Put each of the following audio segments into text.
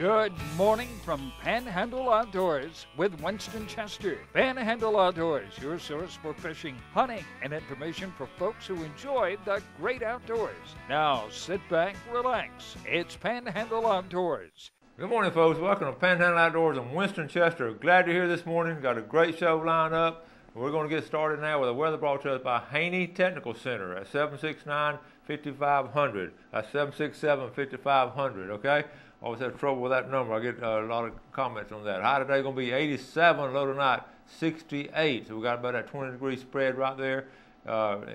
Good morning from Panhandle Outdoors with Winston Chester. Panhandle Outdoors, your source for fishing, hunting, and information for folks who enjoy the great outdoors. Now sit back, relax. It's Panhandle Outdoors. Good morning, folks. Welcome to Panhandle Outdoors. I'm Winston Chester. Glad you're here this morning. Got a great show lined up. We're going to get started now with a weather brought to us by Haney Technical Center at 769-5500. That's 767-5500, okay? Always have trouble with that number. I get a lot of comments on that. High today going to be 87, low tonight 68. So we got about that 20-degree spread right there.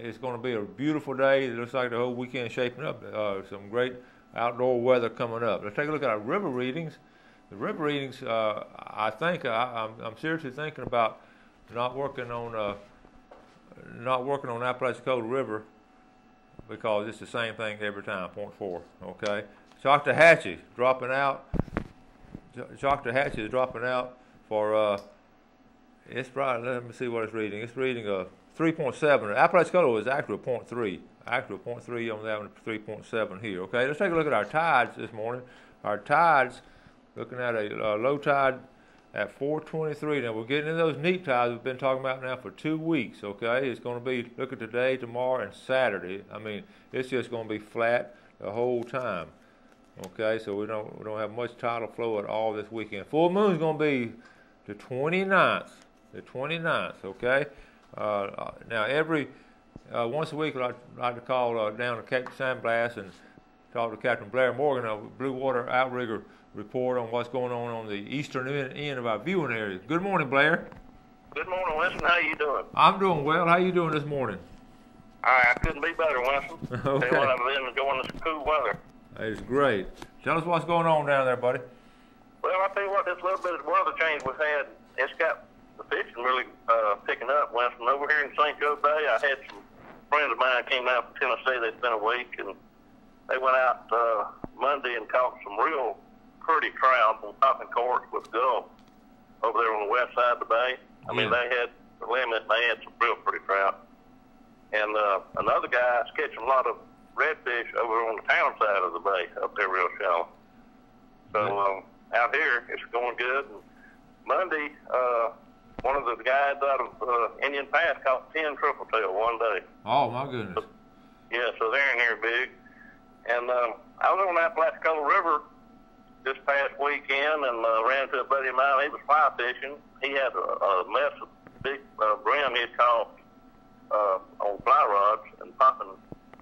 It's going to be a beautiful day. It looks like the whole weekend shaping up. Some great outdoor weather coming up. Let's take a look at our river readings. The river readings, I think I'm seriously thinking about not working on Apalachicola River because it's the same thing every time. 0.4. Okay. Choctawhatchee dropping out. Choctawhatchee is dropping out for it's right. Let me see what it's reading. It's reading 3.7. Apalachicola was actually 0.3. Actually 0.3 on that one, 3.7 here. Okay, let's take a look at our tides this morning. Our tides, looking at a low tide at 423. Now we're getting into those neap tides we've been talking about now for 2 weeks. Okay, it's going to be look at today, tomorrow, and Saturday. I mean, it's just going to be flat the whole time. Okay, so we don't have much tidal flow at all this weekend. Full moon is going to be the 29th. The 29th. Okay. Now every once a week I like to call down to Cape San Blas and talk to Captain Blair Morgan of Blue Water Outrigger report on what's going on the eastern end of our viewing area. Good morning, Blair. Good morning, Winston. How you doing? I'm doing well. How you doing this morning? I couldn't be better, Winston. Okay. Tell you what, I've been enjoying this cool weather. It's great. Tell us what's going on down there, buddy. Well, I tell you what, this little bit of weather change we've had, it's got the fishing really picking up, Winston. Over here in St. Joe Bay, I had some friends of mine came out from Tennessee. They'd been a week, and they went out Monday and caught some real pretty trout on popping corks with Gulf over there on the west side of the bay. I mean, they had the limit. They had some real pretty trout. And another guy is catching a lot of redfish over on the town side of the bay, up there real shallow. So out here, it's going good. And Monday, one of the guys out of Indian Pass caught 10 triple tail one day. Oh, my goodness. Yeah, so they're in here big. And I was on Apalachicola River this past weekend and ran into a buddy of mine. He was fly fishing. He had a mess of big brim he had caught on fly rods and popping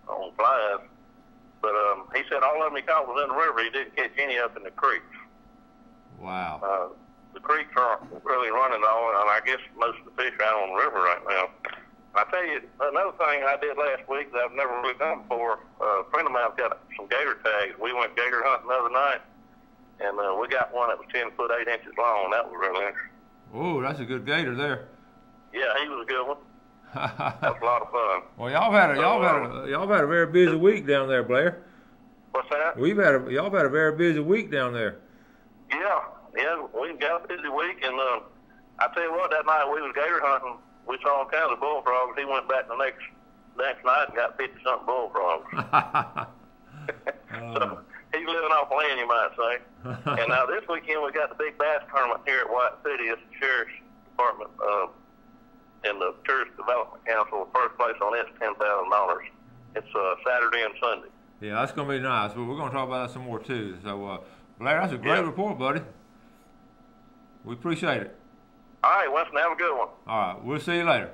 on flies. But he said all of them he caught was in the river. He didn't catch any up in the creeks. Wow. The creeks aren't really running all, and I guess most of the fish are out on the river right now. I tell you, another thing I did last week that I've never really done before, a friend of mine's got some gator tags. We went gator hunting the other night, and we got one that was 10 foot 8 inches long. That was really interesting. Oh, that's a good gator there. Yeah, he was a good one. That was a lot of fun. Well, y'all had a very busy week down there, Blair. What's that? Y'all had a very busy week down there. Yeah, we got a busy week, and I tell you what, that night we was gator hunting. We saw all kinds of bullfrogs. He went back the next night and got 50-something bullfrogs. So he's living off land, you might say. And now this weekend we got the big bass tournament here at White City. It's the Sheriff's Department and the Tourist Development Council. The first place on it's $10,000. It's Saturday and Sunday. Yeah, that's going to be nice. But we're going to talk about that some more, too. So, Blair, that's a great report, buddy. We appreciate it. All right, Winston, have a good one. All right, we'll see you later.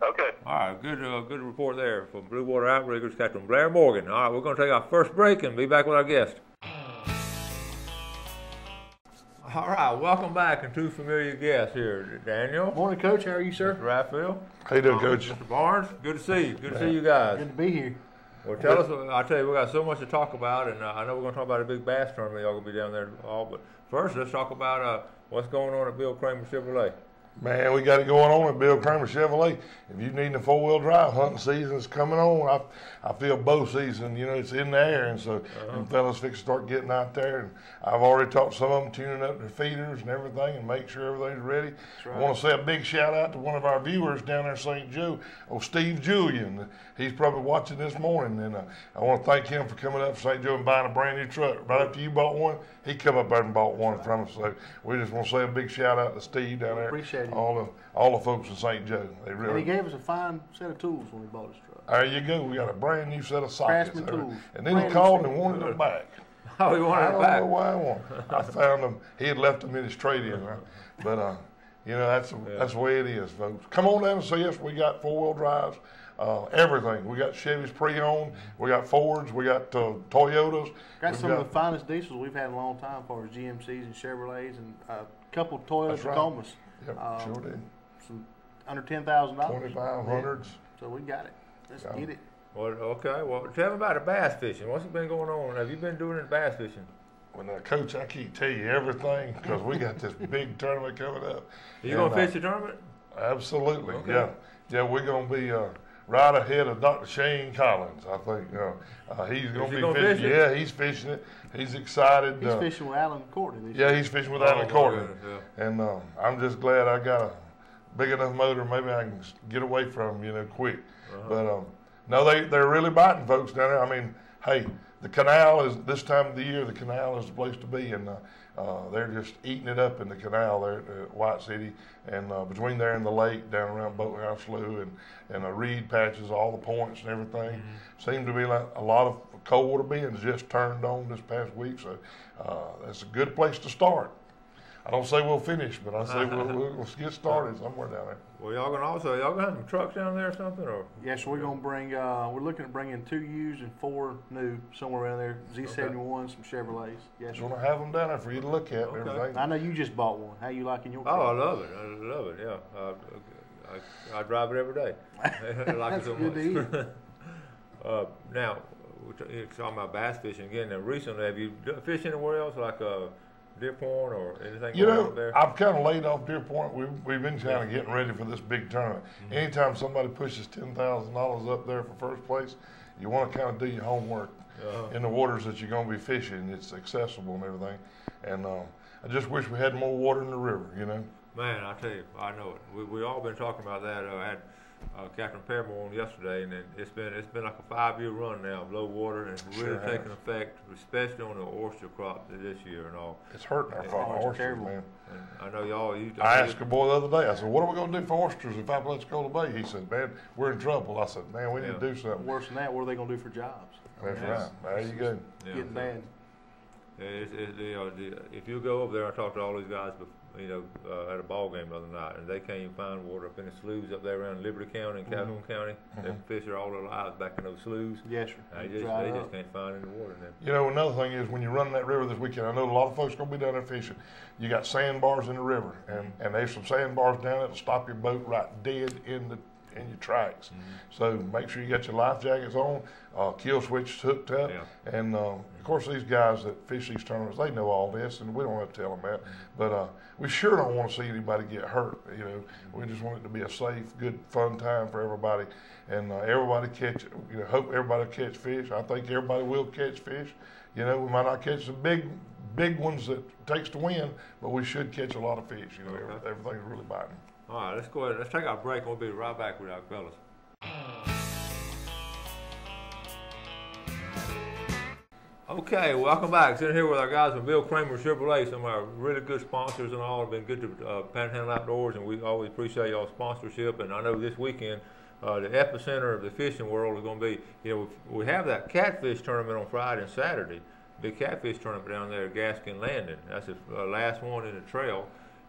Okay. All right, good report there from Blue Water Outriggers, Captain Blair Morgan. All right, we're going to take our first break and be back with our guest. All right, welcome back, and two familiar guests here. Daniel. Morning, Coach. How are you, sir? Mr. Raphael. How you doing, Coach? Mr. Barnes. Good to see you. Good to see you guys. Good to be here. Well, tell us. I tell you, we got so much to talk about, and I know we're going to talk about a big bass tournament. Y'all going to be down there all, but first, let's talk about what's going on at Bill Kramer Chevrolet. Man, we got it going on at Bill Kramer Chevrolet. If you need a 4-wheel drive, hunting season is coming on. I feel bow season, it's in the air, and so them fellas fix to start getting out there. And I've already talked to some of them, tuning up their feeders and everything, and make sure everything's ready. Right. I want to say a big shout out to one of our viewers down there in St. Joe, Steve Julian. He's probably watching this morning, and I want to thank him for coming up to St. Joe and buying a brand new truck. Right after you bought one, he come up there and bought one from us. So we just want to say a big shout out to Steve down there. Appreciate it. All the folks in St. Joe. And he gave us a fine set of tools when he bought his truck. There you go. We got a brand new set of sockets. Craftsman tools. And then he called and wanted them back. Oh, he wanted it back. I don't know why I want. I found them. He had left them in his trade-in, but that's the way it is, folks. Come on down and see us. We got 4-wheel drives, everything. We got Chevys pre-owned. We got Fords. We got Toyotas. Got some of the finest diesels we've had in a long time, as far as GMCs and Chevrolets, and a couple of Toyota Tacomas. Yep, sure did. Some under $10,000. 2500s. So we got it. Let's get it. Well, okay. Well, tell me about the bass fishing. What's been going on? Have you been doing any bass fishing? Well, now, Coach, I can't tell you everything because we got this big tournament coming up. Are you going to fish the tournament? Absolutely, Okay. yeah. We're going to be right ahead of Dr. Shane Collins, I think. He's going to be fishing. Yeah, he's fishing it. He's excited. He's fishing with Alan Courtney this year. He's fishing with Alan Courtney. Yeah. And I'm just glad I got a big enough motor. Maybe I can get away from him, quick. But no, they're really biting, folks, down there. I mean, hey, the canal is, this time of the year, the canal is the place to be, and they're just eating it up in the canal there at White City, and between there and the lake, down around Boathouse Slough, and the reed patches, all the points and everything. Seems to be like a lot of cold water bins just turned on this past week, so that's a good place to start. I don't say we'll finish, but I say we'll get started somewhere down there. Well, y'all gonna have some trucks down there or something, or? Yes, we're gonna bring. We're looking at bringing 2 used and 4 new, somewhere around there. Z71, some Chevrolets. Yes, We're gonna have them down there for you to look at and everything. I know you just bought one. How you liking your Oh, car? I love it. I love it. Yeah, I drive it every day. I like it so good to much. Now, we're talking about bass fishing again. Now, recently, have you fished anywhere else, like Deer Point or anything going on there? I've kind of laid off Deer Point. We've been kind of getting ready for this big tournament. Anytime somebody pushes $10,000 up there for first place, you want to kind of do your homework in the waters that you're going to be fishing. It's accessible and everything. And I just wish we had more water in the river, Man, I tell you, I know it. We all been talking about that. I had Captain Paramore on yesterday, and it's been like a 5-year run now of low water, and it's really taking effect, especially on the oyster crop this year and all. It's hurting our oysters, man. And I know y'all. I asked a boy the other day. I said, "What are we going to do for oysters if I let's go to the bay?" He said, "Man, we're in trouble." I said, "Man, we need to do something." Worse than that, what are they going to do for jobs? That's right. There you go. Getting bad. If you go over there, I talked to all these guys, at a ball game the other night, and they can't even find water up in the sloughs up there around Liberty County and Calhoun County. They fish there all their lives back in those sloughs. Yes, sir. They just can't find any water in them. Another thing is when you run that river this weekend, I know a lot of folks going to be down there fishing. You got sandbars in the river, and there's some sandbars down there that'll stop your boat right dead in your tracks. So make sure you got your life jackets on, kill switches hooked up, and of course these guys that fish these tournaments, they know all this, and we don't have to tell them that. But we sure don't want to see anybody get hurt. We just want it to be a safe, good, fun time for everybody, and everybody catch. Hope everybody catch fish. I think everybody will catch fish. We might not catch the big ones that it takes to win, but we should catch a lot of fish. Everything's really biting. All right, let's go ahead. Let's take our break. We'll be right back with our fellas. Okay, welcome back. Sitting here with our guys from Bill Kramer Chevrolet, some of our really good sponsors and all. Have been good to Panhandle Outdoors, and we always appreciate y'all's sponsorship. And I know this weekend, the epicenter of the fishing world is going to be, we have that catfish tournament on Friday and Saturday. Big catfish tournament down there at Gaskin Landing. That's the last one in the trail.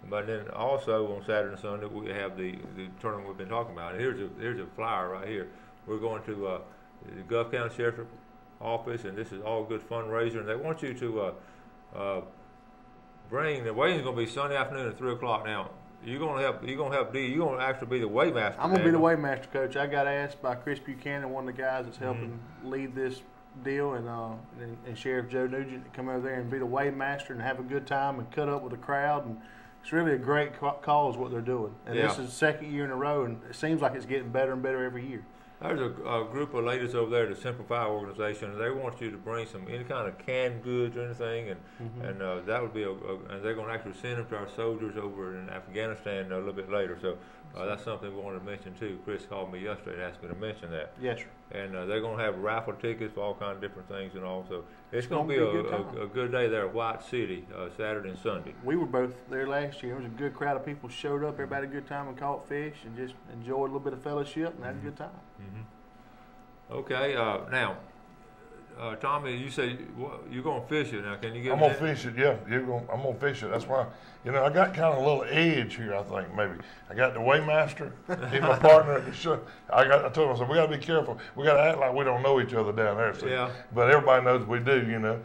But then also on Saturday and Sunday we have the tournament we've been talking about. And here's a flyer right here. We're going to the Gulf County Sheriff's Office, and this is all good fundraiser. And they want you to bring the weight's going to be Sunday afternoon at 3:00. Now you're going to actually be the weighmaster. I'm going to be the weighmaster, Coach. I got asked by Chris Buchanan, one of the guys that's helping lead this deal, and Sheriff Joe Nugent to come over there and be the weighmaster and have a good time and cut up with the crowd and It's really a great cause what they're doing, and this is the second year in a row, and it seems like it's getting better and better every year. There's a group of ladies over there, the Simplify organization, and they want you to bring any kind of canned goods or anything, and that would be and they're going to actually send them to our soldiers over in Afghanistan a little bit later. So that's something we wanted to mention too. Chris called me yesterday and asked me to mention that. Yes, sir. And they're going to have raffle tickets for all kinds of different things and all. So it's going to be a good day there at White City, Saturday and Sunday. We were both there last year. There was a good crowd of people showed up. Everybody had a good time and caught fish and just enjoyed a little bit of fellowship and had a good time. Okay, now, Tommy, you say you're going to fish it. Now, can you get I'm going to fish it, yeah. I'm going to fish it. That's why, I got kind of a little edge here, I think, maybe. I got the weighmaster. He's my partner at the show. I told him, I said, we got to be careful. We got to act like we don't know each other down there. So. Yeah. But everybody knows we do, And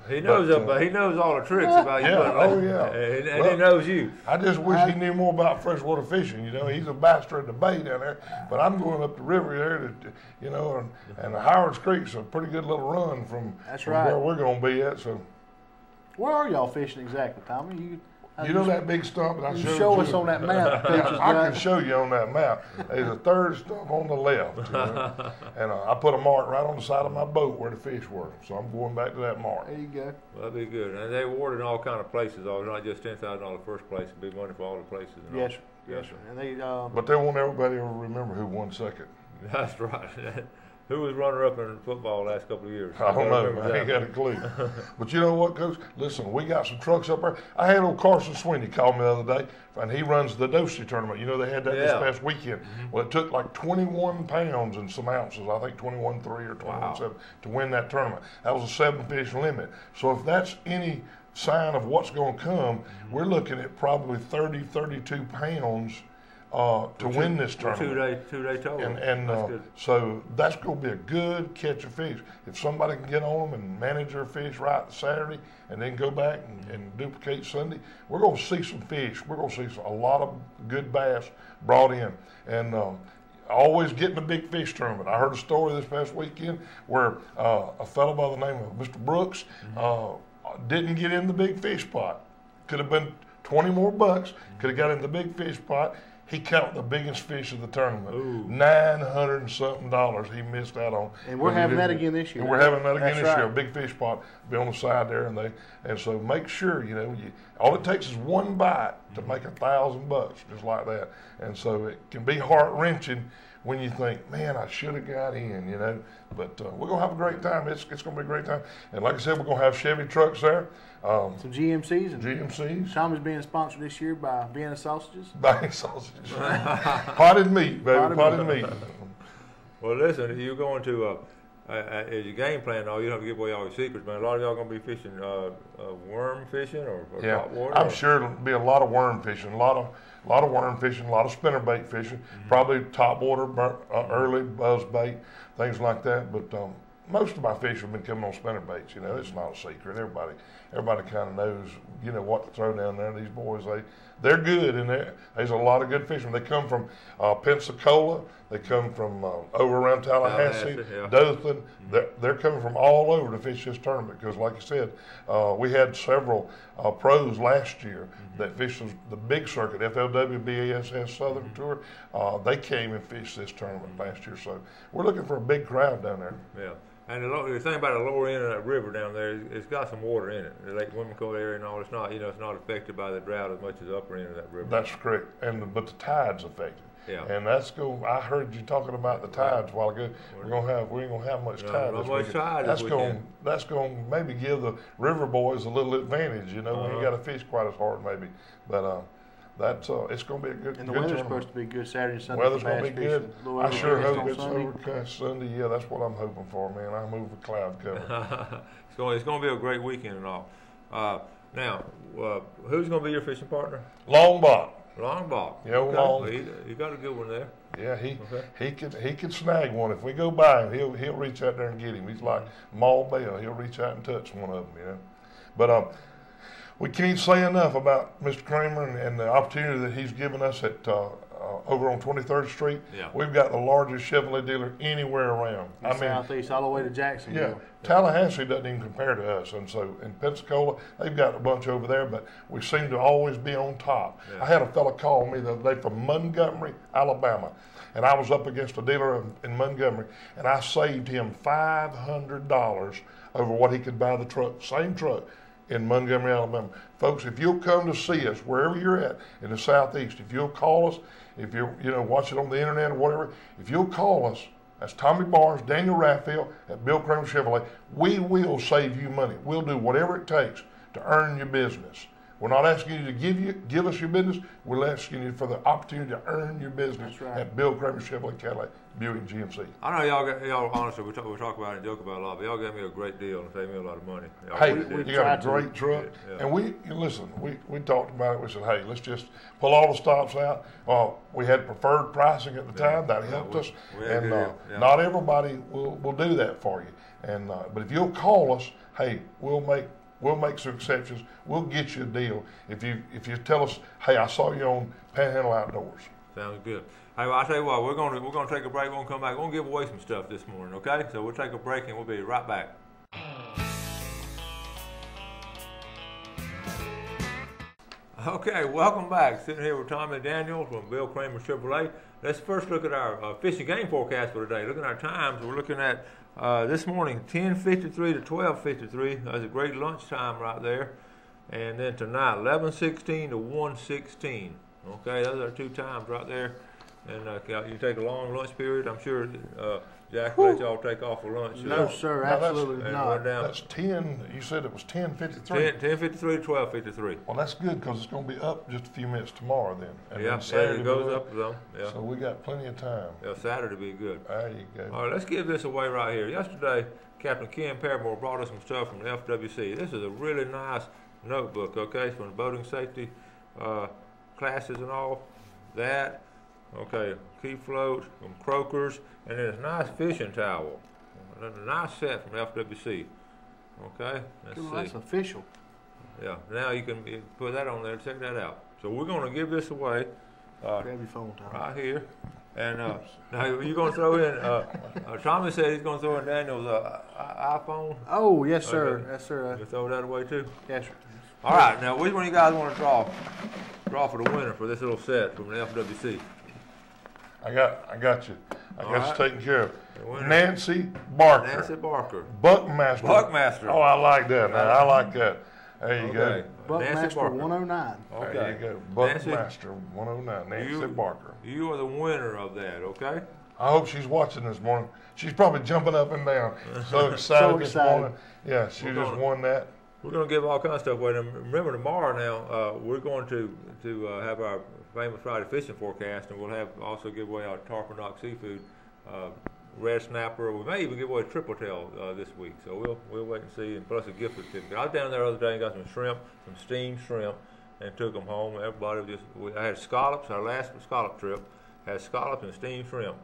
he knows he knows all the tricks about you. Yeah, oh, yeah. And he knows you. I just wish he knew more about freshwater fishing, He's a master at the bay down there. But I'm going up the river there, and the Howard's Creek's a pretty good little run from where we're going to be at. So, where are y'all fishing exactly, Tommy? You know that big stump that I showed you? Show us on that map. I can show you on that map. There's a third stump on the left. And I put a mark right on the side of my boat where the fish were. So I'm going back to that mark. There you go. Well, that'd be good. And they awarded in all kind of places. Not just $10,000 first place. It'd be money for all the places. And yes, all. sir. Yes, sir. And but they want everybody to remember who won second. That's right. Who was runner-up in football the last couple of years? I don't know. I ain't got a clue. But you know what, Coach? Listen, we got some trucks up there. I had old Carson Sweeney call me the other day, and he runs the Dosey tournament. They had that this past weekend. Well, it took like 21 pounds and some ounces, I think 21.3 or 21.7 to win that tournament. That was a 7-fish limit. So if that's any sign of what's going to come, we're looking at probably 30, 32 pounds to win this tournament. Two-day total. And so that's going to be a good catch of fish. If somebody can get on them and manage their fish right Saturday and then go back and duplicate Sunday, we're going to see some fish. We're going to see a lot of good bass brought in. And always getting a big fish tournament. I heard a story this past weekend where a fellow by the name of Mr. Brooks didn't get in the big fish pot. Could have been 20 more bucks. Could have got in the big fish pot. He caught the biggest fish of the tournament. Ooh. $900 and something he missed out on. And we're having that again this year. And we're having that again this year. A big fish pot be on the side there, and so make sure all it takes is one bite to make $1,000 just like that. And so it can be heart wrenching when you think, man, I should have got in, But we're gonna have a great time. It's gonna be a great time. And like I said, we're gonna have Chevy trucks there. Some GMCs. And GMCs. Tommy's being sponsored this year by Vienna Sausages. Vienna Sausages. Potted meat, baby. Potted meat. Well, listen, you're going to, as your game plan, you don't have to give away all your secrets, but a lot of y'all going to be fishing worm fishing or top water? I'm sure it'll be a lot of worm fishing, a lot of worm fishing, a lot of spinnerbait fishing, probably top water, early buzz bait, things like that. But most of my fish have been coming on spinnerbaits. It's not a secret. Everybody kind of knows, what to throw down there. These boys, they're good, and there's a lot of good fishermen. They come from Pensacola. They come from over around Tallahassee, Dothan. They're coming from all over to fish this tournament because, like you said, we had several pros last year that fished the big circuit, FLW, BASS Southern Tour. They came and fished this tournament last year. So we're looking for a big crowd down there. Yeah. And the thing about the lower end of that river down there, it's got some water in it. The Lake Wimico area and all, it's not, it's not affected by the drought as much as the upper end of that river. That's correct. But the tide's affected. Yeah. And I heard you talking about the tides a while ago. We ain't gonna have much tide this weekend. That's gonna maybe give the river boys a little advantage, when you got to fish quite as hard, maybe. But it's going to be a good. And the weather's supposed to be good Saturday and Sunday. Weather's going to be good. I sure hope it's overcast Sunday. Yeah, that's what I'm hoping for, man. I'm over cloud cover. It's going to be a great weekend and all. Now, who's going to be your fishing partner? Longbach. Longbach. Yeah, Long. Well, he got a good one there. Yeah, he could snag one if we go by him. He'll reach out there and get him. He's like Maul Bell. He'll reach out and touch one of them, But we can't say enough about Mr. Kramer and the opportunity that he's given us at over on 23rd Street. Yeah. We've got the largest Chevrolet dealer anywhere around. In Southeast, all the way to Jacksonville. Yeah, Tallahassee doesn't even compare to us, and so in Pensacola, they've got a bunch over there, but we seem to always be on top. Yeah. I had a fella call me the other day from Montgomery, Alabama, and I was up against a dealer in Montgomery, and I saved him $500 over what he could buy the truck, same truck, in Montgomery, Alabama. Folks, if you'll come to see us wherever you're at in the Southeast, if you'll call us, if you're watch it on the internet or whatever, if you'll call us, that's Tommy Barnes, Daniel Raphael at Bill Kramer Chevrolet. We will save you money. We'll do whatever it takes to earn your business. We're not asking you to give us your business. We're asking you for the opportunity to earn your business at Bill Kramer Chevrolet Cadillac Buick GMC. I know y'all honestly, we talk about it and joke about it a lot, but y'all gave me a great deal and saved me a lot of money. Hey, really you got a great truck. Yeah. And we talked about it. We said, hey, let's just pull all the stops out. We had preferred pricing at the time. That helped us. And not everybody will do that for you. And but if you'll call us, hey, we'll make some exceptions. We'll get you a deal if you tell us, hey, I saw you on Panhandle Outdoors. Sounds good. Hey, well, I'll tell you what, we're gonna take a break. We're gonna come back. We're gonna give away some stuff this morning, okay? So we'll take a break and we'll be right back. Okay, welcome back. Sitting here with Tommy Daniels from Bill Kramer Chevrolet. Let's first look at our fish and game forecast for today. Looking at our times, we're looking at this morning 10:53 to 12:53. That's a great lunchtime right there. And then tonight 11:16 to 1:16. Okay, those are 2 times right there. And you take a long lunch period. I'm sure Jack will let y'all take off for lunch. No, sir, absolutely not. That's 10. You said it was 10:53. 10:53 to 12:53. Well, that's good because it's going to be up just a few minutes tomorrow then. And Yeah, then Saturday it goes up some. Yeah. So we got plenty of time. Yeah, Saturday will be good. There you go. All right, let's give this away right here. Yesterday, Captain Ken Paramore brought us some stuff from the FWC. This is a really nice notebook, okay, from the boating safety classes and all that. Okay, key floats, some croakers, and then this nice fishing towel. A nice set from FWC. Okay, let's see. That's official. Yeah, now you can put that on there and check that out. So we're going to give this away Grab your phone, Tom. right here. And now you're going to throw in, Tommy said he's going to throw in Daniel's iPhone. Oh, yes, sir. Okay. Yes, sir. You throw that away too? Yes, sir. All right, now which one you guys want to draw for the winner for this little set from the FWC? I got you. I got you taken care of. winner. Nancy Barker. Nancy Barker. Buckmaster. Buckmaster. Oh, I like that, man. I like that. There you Okay. go. Nancy Buckmaster Barker. 109. Okay. There you go. Nancy, Buckmaster 109. Nancy Barker. You are the winner of that, okay? I hope she's watching this morning. She's probably jumping up and down. So excited this morning. Yeah, she just won that. We're going to give all kinds of stuff away. And remember, tomorrow now, we're going to have our famous Friday fishing forecast, and we'll have also give away our Tarpon Rock seafood, red snapper. We may even give away a triple tail this week. So we'll wait and see, and plus a gift certificate. I was down there the other day and got some shrimp, some steamed shrimp, and took them home. Everybody I had scallops. Our last scallop trip had scallops and steamed shrimp,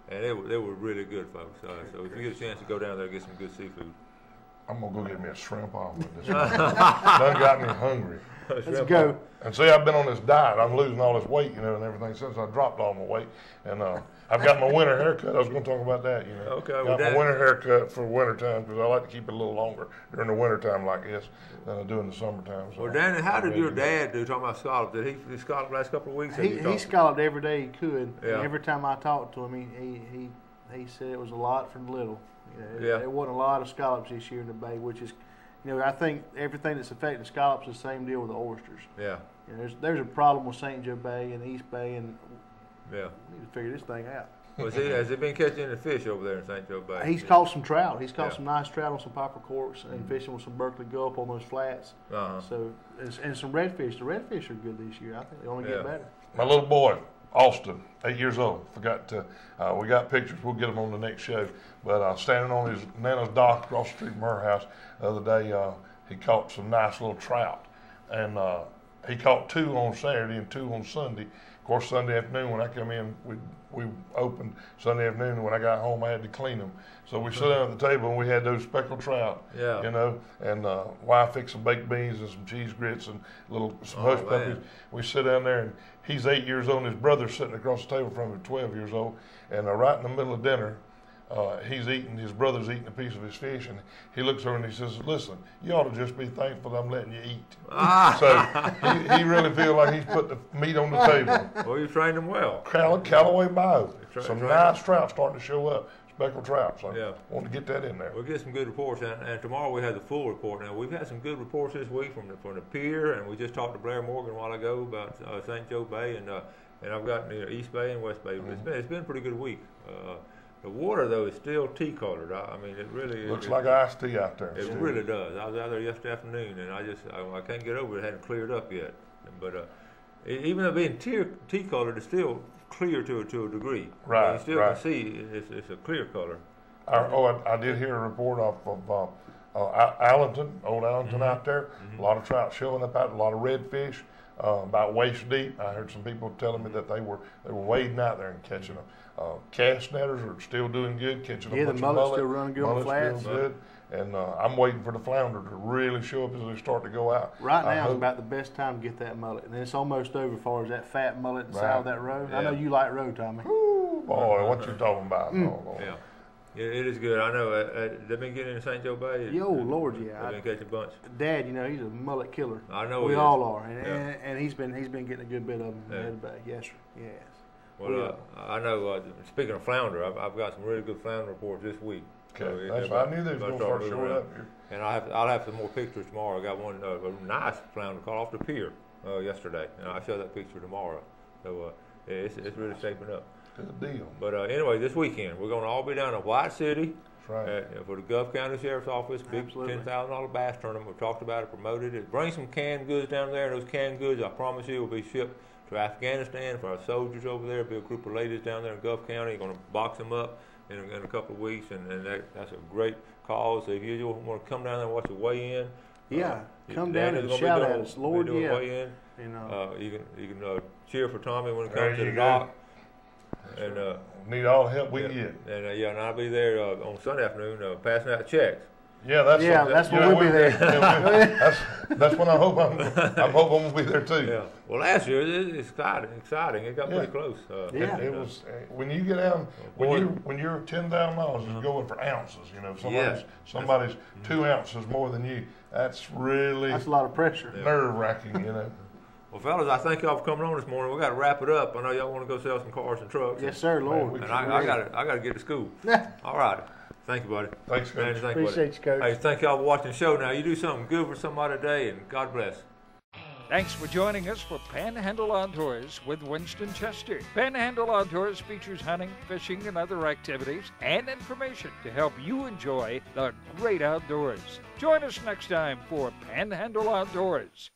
and they were really good, folks. So if you get a chance to go down there and get some good seafood. I'm going to go get me a shrimp omelet this morning. Done got me hungry. Let's go. And see, I've been on this diet. I'm losing all this weight, and everything since I dropped all my weight. And I've got my winter haircut. I was going to talk about that, Okay. Got my winter haircut for winter time because I like to keep it a little longer during the winter time like this than I do in the summertime. So Well, Danny, how did your dad do talking about scallop? Did he scallop the last couple of weeks? He scalloped every day he could. Yeah. And every time I talked to him, he said it was a lot for the little. There wasn't a lot of scallops this year in the bay, which is, I think everything that's affecting scallops is the same deal with the oysters. Yeah. There's a problem with St. Joe Bay and East Bay, and yeah, we need to figure this thing out. Has he been catching any fish over there in St. Joe Bay? He's caught some trout. He's caught some nice trout on some popper corks and fishing with some Berkeley gulp on those flats. So and some redfish. The redfish are good this year. I think they only get better. My little boy, Austin, 8 years old, forgot to, we got pictures, we'll get them on the next show, but standing on his Nana's dock across the street from her house the other day, he caught some nice little trout, and he caught 2 on Saturday and 2 on Sunday. Of course, Sunday afternoon when I come in, we opened Sunday afternoon. And when I got home, I had to clean them. So we sat down at the table and we had those speckled trout. Yeah. You know, and wife fixed some baked beans and some cheese grits and some hush puppies. We sit down there and he's 8 years old and his brother's sitting across the table from him, 12 years old. And right in the middle of dinner, his brother's eating a piece of his fish, and he looks over and he says, "Listen, you ought to just be thankful that I'm letting you eat." So he really feels like he's put the meat on the table. Well, you trained him well. Callaway Bio. Some nice trout starting to show up, speckled trout. So yeah, want to get that in there. We'll get some good reports, and tomorrow we have the full report. Now we've had some good reports this week from the pier, and we just talked to Blair Morgan a while ago about St. Joe Bay, and I've got East Bay and West Bay. It's been a pretty good week. The water, though, is still tea-colored. I mean, it really looks like iced tea out there. It really does. I was out there yesterday afternoon, and I can't get over it. It hadn't cleared up yet. But even though being tea-colored, it's still clear to a degree. Right. I mean, you still can see it's a clear color. I did hear a report off of Allenton, old Allenton out there. A lot of trout showing up out, a lot of redfish. About waist deep. I heard some people telling me that they were wading out there and catching them. Cast netters are still doing good, catching a bunch of mullet. Still running good on the flats. Good. And I'm waiting for the flounder to really show up as they start to go out. Right now is about the best time to get that mullet. And it's almost over as far as that fat mullet inside of that roe. Yeah. I know you like roe, Tommy. Ooh, boy, what you talking about? Yeah. It is good. I know. They've been getting in St. Joe Bay. Yo, Lord, yeah. They've been catching a bunch. Dad, you know, he's a mullet killer. I know. We all are, and he's been getting a good bit of them in the Bay. Yes, sir. Yes. Well, I know. Speaking of flounder, I've got some really good flounder reports this week. Okay. I knew they was going to start showing up here. And I'll have some more pictures tomorrow. I got one a nice flounder caught off the pier yesterday, and I'll show that picture tomorrow. So it's really shaping up. Good deal. But anyway, this weekend we're going to all be down in White City. That's right. For the Gulf County Sheriff's Office, big $10,000 bass tournament. We've talked about it, promoted it. Bring some canned goods down there, and those canned goods, I promise you, will be shipped to Afghanistan for our soldiers over there. There'll be a group of ladies down there in Gulf County. Going to box them up in a couple of weeks, and that's a great cause. So if you want to come down there and watch a weigh-in, come down and shout at us, Lord, weigh-in. You can cheer for Tommy when it comes to the dock. And need all the help we can get. And I'll be there on Sunday afternoon passing out checks. Yeah, that's when we'll be there. That's when I'm hoping we'll be there too. Yeah. Well, last year it's exciting. It got pretty close. It was when you get down when you're 10,000 miles, you're going for ounces. You know, somebody's 2 ounces more than you. That's a lot of pressure. Nerve-wracking. You know. Well, fellas, I thank y'all for coming on this morning. We got to wrap it up. I know y'all want to go sell some cars and trucks. Yes, sir, Lord. And I got to get to school. All right. Thank you, buddy. Thanks, Coach. Appreciate you, Coach. Hey, thank y'all for watching the show. Now, you do something good for somebody today, and God bless. Thanks for joining us for Panhandle Outdoors with Winston Chester. Panhandle Outdoors features hunting, fishing, and other activities and information to help you enjoy the great outdoors. Join us next time for Panhandle Outdoors.